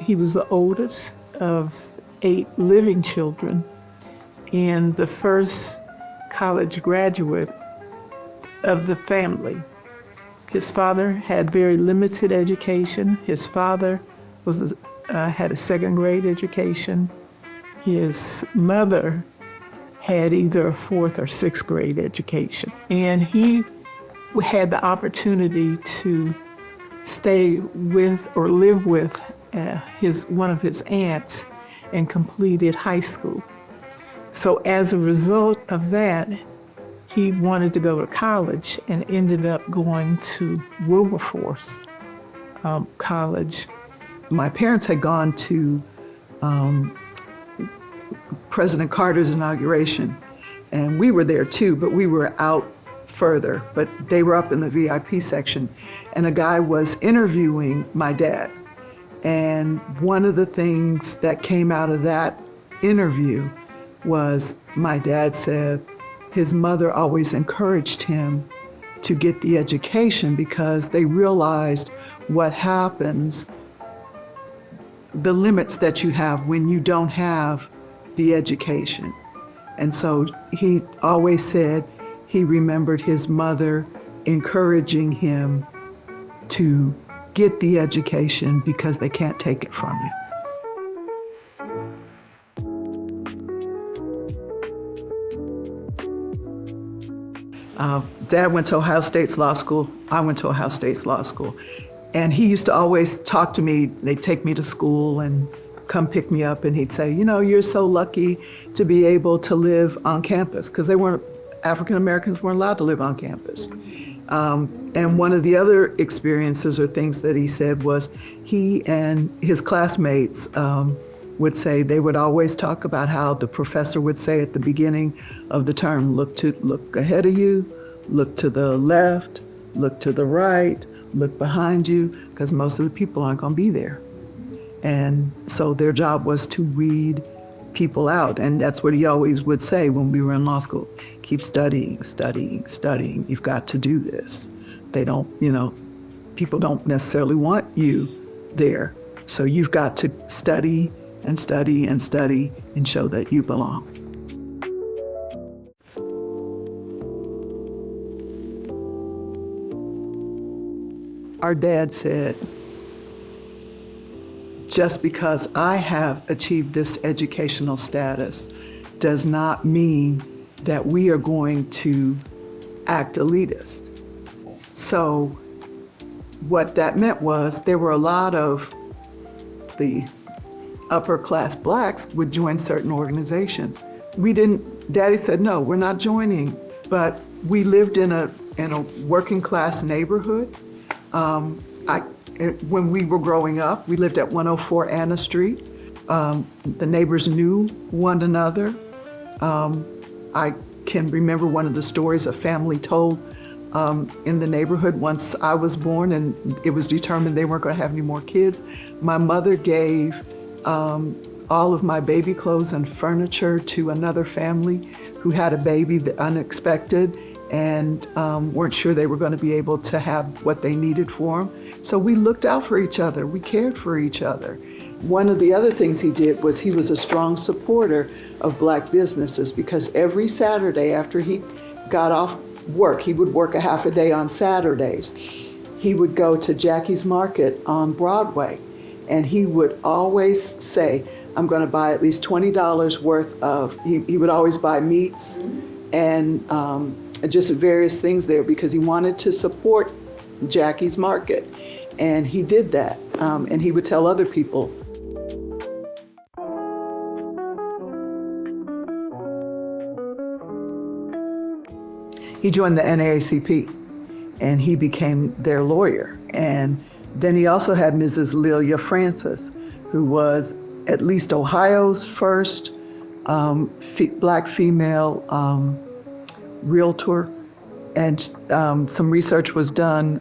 He was the oldest of 8 living children and the first college graduate of the family. His father had very limited education. His father had a 2nd grade education. His mother had either a 4th or 6th grade education. And he had the opportunity to stay with or live with one of his aunts and completed high school. So as a result of that, he wanted to go to college and ended up going to Wilberforce College. My parents had gone to President Carter's inauguration, and we were there too, but we were out further, but they were up in the VIP section, and a guy was interviewing my dad. And one of the things that came out of that interview was my dad said his mother always encouraged him to get the education because they realized what happens, the limits that you have when you don't have the education. And so he always said he remembered his mother encouraging him to get the education because they can't take it from you. Dad went to Ohio State's law school. I went to Ohio State's law school. And he used to always talk to me. They'd take me to school and come pick me up, and he'd say, you know, you're so lucky to be able to live on campus, because African Americans weren't allowed to live on campus. And one of the other experiences or things that he said was he and his classmates would say, they would always talk about how the professor would say at the beginning of the term, look ahead of you, look to the left, look to the right, look behind you, because most of the people aren't going to be there. And so their job was to weed people out. And that's what he always would say when we were in law school. Keep studying, studying, studying. You've got to do this. They don't, people don't necessarily want you there. So you've got to study and study and study and show that you belong. Our dad said, just because I have achieved this educational status does not mean that we are going to act elitist. So what that meant was there were a lot of the upper class blacks would join certain organizations. Daddy said, no, we're not joining, but we lived in a working class neighborhood. When we were growing up, we lived at 104 Anna Street. The neighbors knew one another. I can remember one of the stories a family told in the neighborhood once I was born and it was determined they weren't going to have any more kids. My mother gave all of my baby clothes and furniture to another family who had a baby unexpected and weren't sure they were going to be able to have what they needed for them. So we looked out for each other. We cared for each other. One of the other things he did was he was a strong supporter of black businesses because every Saturday after he got off work, he would work a half a day on Saturdays. He would go to Jackie's Market on Broadway and he would always say, I'm going to buy at least $20 worth of, he would always buy meats and just various things there because he wanted to support Jackie's Market. And he did that, and he would tell other people. He joined the NAACP, and he became their lawyer. And then he also had Mrs. Lilia Francis, who was at least Ohio's first black female realtor. And some research was done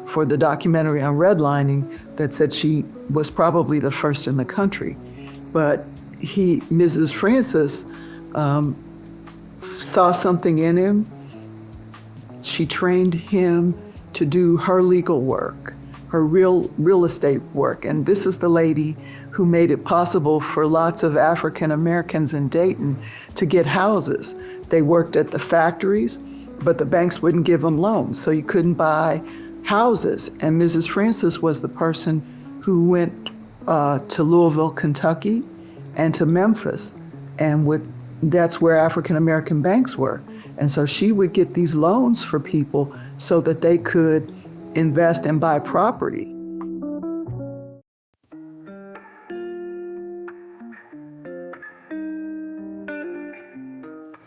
for the documentary on redlining that said she was probably the first in the country. But Mrs. Francis saw something in him. She trained him to do her legal work. her real estate work. And this is the lady who made it possible for lots of African Americans in Dayton to get houses. They worked at the factories, but the banks wouldn't give them loans, so you couldn't buy houses. And Mrs. Francis was the person who went to Louisville, Kentucky, and to Memphis, and that's where African American banks were. And so she would get these loans for people so that they could invest and buy property.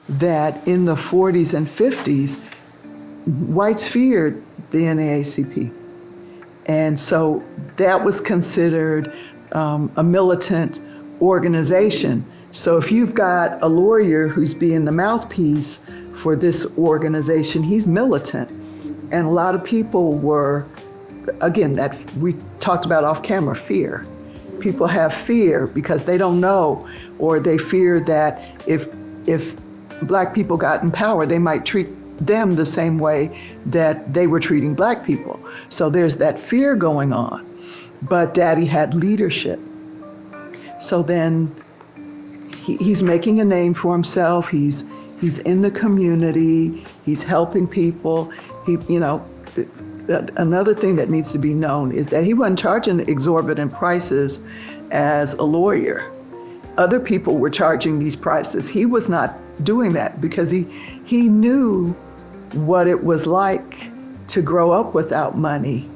That in the 40s and 50s, whites feared the NAACP. And so that was considered a militant organization. So if you've got a lawyer who's being the mouthpiece for this organization, he's militant. And a lot of people were, again, that we talked about off camera, fear. People have fear because they don't know, or they fear that if Black people got in power, they might treat them the same way that they were treating Black people. So there's that fear going on. But Daddy had leadership. So then he's making a name for himself. He's in the community. He's helping people. Another thing that needs to be known is that he wasn't charging exorbitant prices as a lawyer. Other people were charging these prices. He was not doing that because he knew what it was like to grow up without money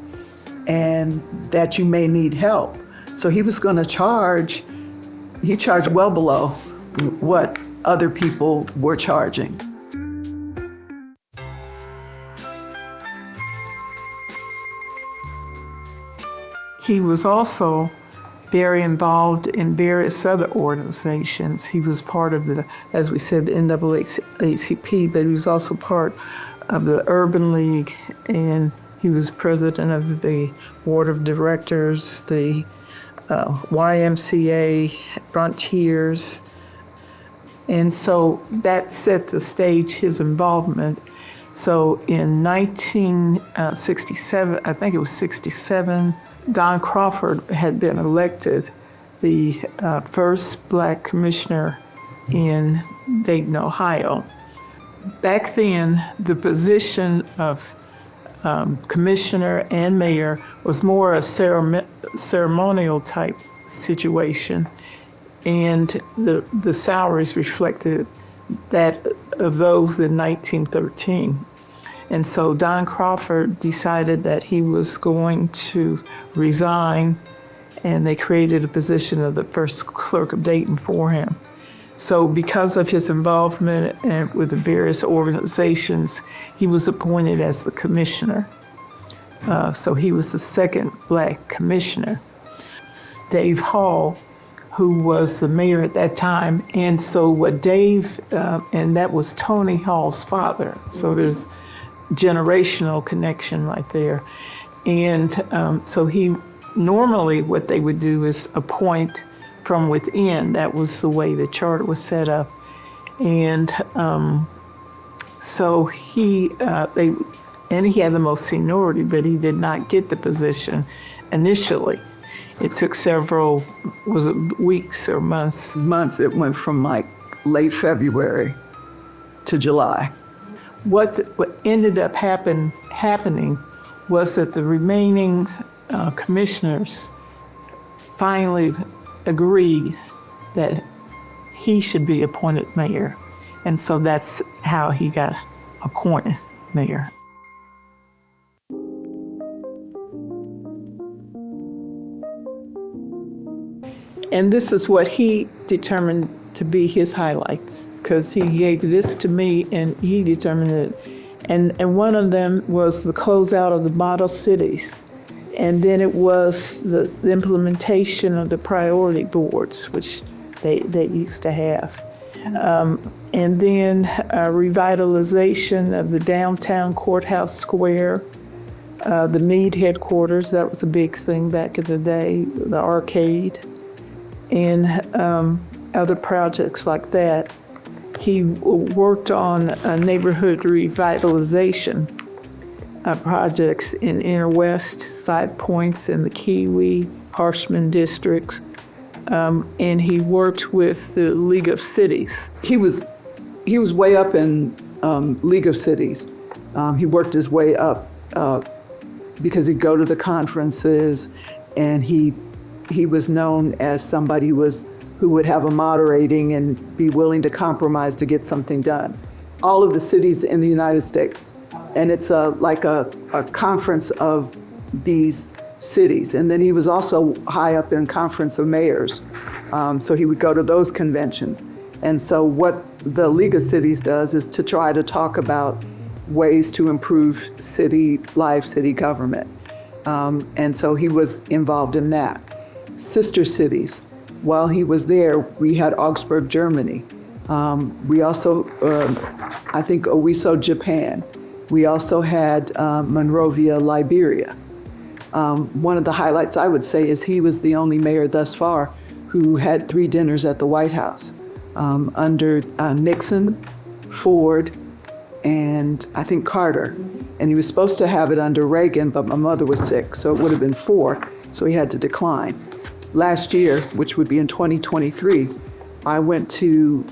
and that you may need help. So he was going to charge, he charged well below what other people were charging. He was also very involved in various other organizations. He was part of the, as we said, the NAACP, but he was also part of the Urban League, and he was president of the board of directors, the YMCA, Frontiers. And so that set the stage, his involvement. So in 1967, I think it was 67, Don Crawford had been elected the first Black commissioner in Dayton, Ohio. Back then, the position of commissioner and mayor was more a ceremonial type situation, and the salaries reflected that of those in 1913. And so Don Crawford decided that he was going to resign, and they created a position of the first clerk of Dayton for him. So because of his involvement with the various organizations, he was appointed as the commissioner. So he was the second Black commissioner. Dave Hall, who was the mayor at that time, and so what Dave, and that was Tony Hall's father. So there's generational connection right there. And so he, normally what they would do is appoint from within. That was the way the charter was set up. And so he had the most seniority, but he did not get the position initially. It took several, was it weeks or months? Months. It went from like late February to July. What ended up happening was that the remaining commissioners finally agreed that he should be appointed mayor. And so that's how he got appointed mayor. And this is what he determined to be his highlights, because he gave this to me and he determined it. And one of them was the closeout of the model cities. And then it was the implementation of the priority boards, which they used to have. And then revitalization of the downtown courthouse square, the Meade headquarters, that was a big thing back in the day, the arcade, and other projects like that. He worked on neighborhood revitalization projects in Inner West, Five Points and the Kiwi, Harshman districts, and he worked with the League of Cities. He was way up in League of Cities. He worked his way up because he'd go to the conferences, and he was known as somebody who would have a moderating and be willing to compromise to get something done. All of the cities in the United States. And it's like a conference of these cities. And then he was also high up in conference of mayors. So he would go to those conventions. And so what the League of Cities does is to try to talk about ways to improve city life, city government. And so he was involved in that. Sister cities. While he was there, we had Augsburg, Germany. We also, I think, Owiso, Japan. We also had Monrovia, Liberia. One of the highlights, I would say, is he was the only mayor thus far who had 3 dinners at the White House under Nixon, Ford, and I think Carter. And he was supposed to have it under Reagan, but my mother was sick, so it would have been 4, so he had to decline. Last year, which would be in 2023, I went to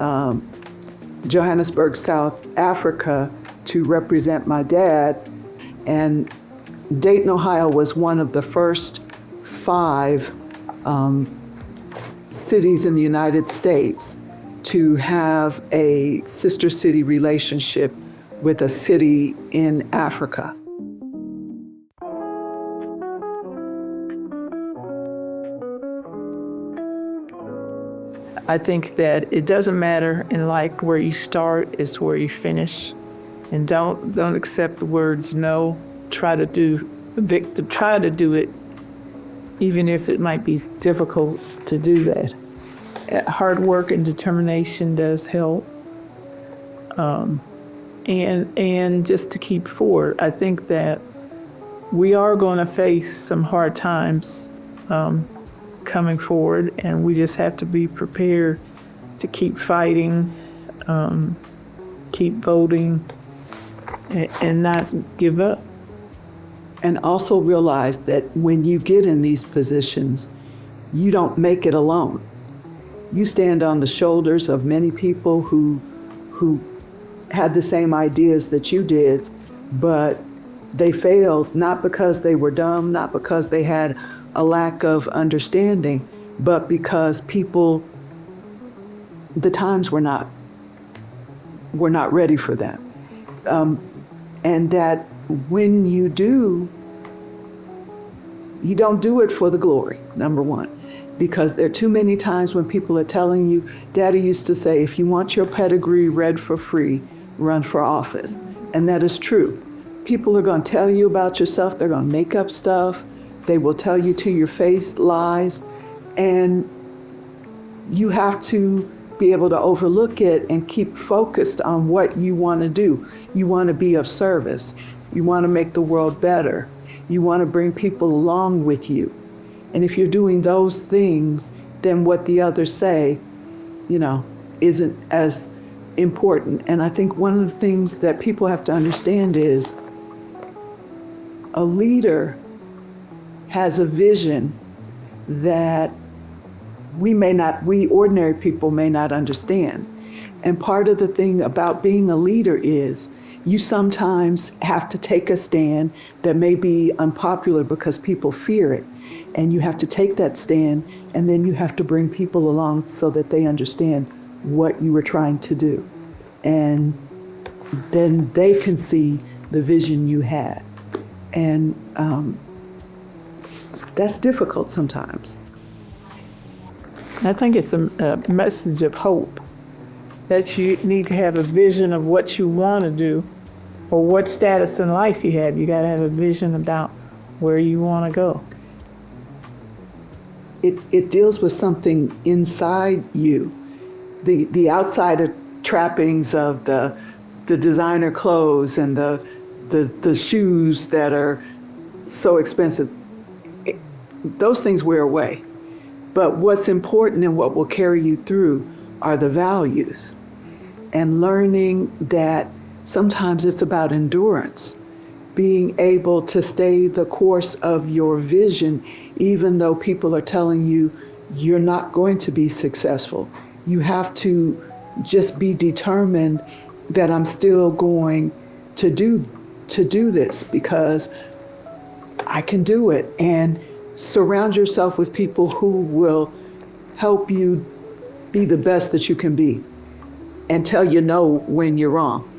Johannesburg, South Africa to represent my dad, and Dayton, Ohio was one of the first 5 cities in the United States to have a sister city relationship with a city in Africa. I think that it doesn't matter in life where you start, it's where you finish. And don't accept the words no. Try to do it, even if it might be difficult to do that. Hard work and determination does help. And just to keep forward. I think that we are going to face some hard times coming forward, and we just have to be prepared to keep fighting, keep voting, and not give up. And also realize that when you get in these positions, you don't make it alone. You stand on the shoulders of many people who had the same ideas that you did, but they failed not because they were dumb, not because they had a lack of understanding, but because the times were not ready for them. And that when you do, you don't do it for the glory, number one. Because there are too many times when people are telling you, Daddy used to say, if you want your pedigree read for free, run for office. And that is true. People are going to tell you about yourself. They're going to make up stuff. They will tell you to your face lies. And you have to be able to overlook it and keep focused on what you want to do. You want to be of service. You want to make the world better. You want to bring people along with you. And if you're doing those things, then what the others say, isn't as important. And I think one of the things that people have to understand is a leader has a vision that we ordinary people may not understand. And part of the thing about being a leader is you sometimes have to take a stand that may be unpopular because people fear it. And you have to take that stand, and then you have to bring people along so that they understand what you were trying to do. And then they can see the vision you had. And that's difficult sometimes. I think it's a message of hope that you need to have a vision of what you want to do or what status in life you have. You got to have a vision about where you want to go. It deals with something inside you. The outside trappings of the designer clothes and the shoes that are so expensive, those things wear away. But what's important and what will carry you through are the values. And learning that sometimes it's about endurance. being able to stay the course of your vision, even though people are telling you you're not going to be successful. You have to just be determined that I'm still going to do this because I can do it. And surround yourself with people who will help you be the best that you can be and tell you no when you're wrong.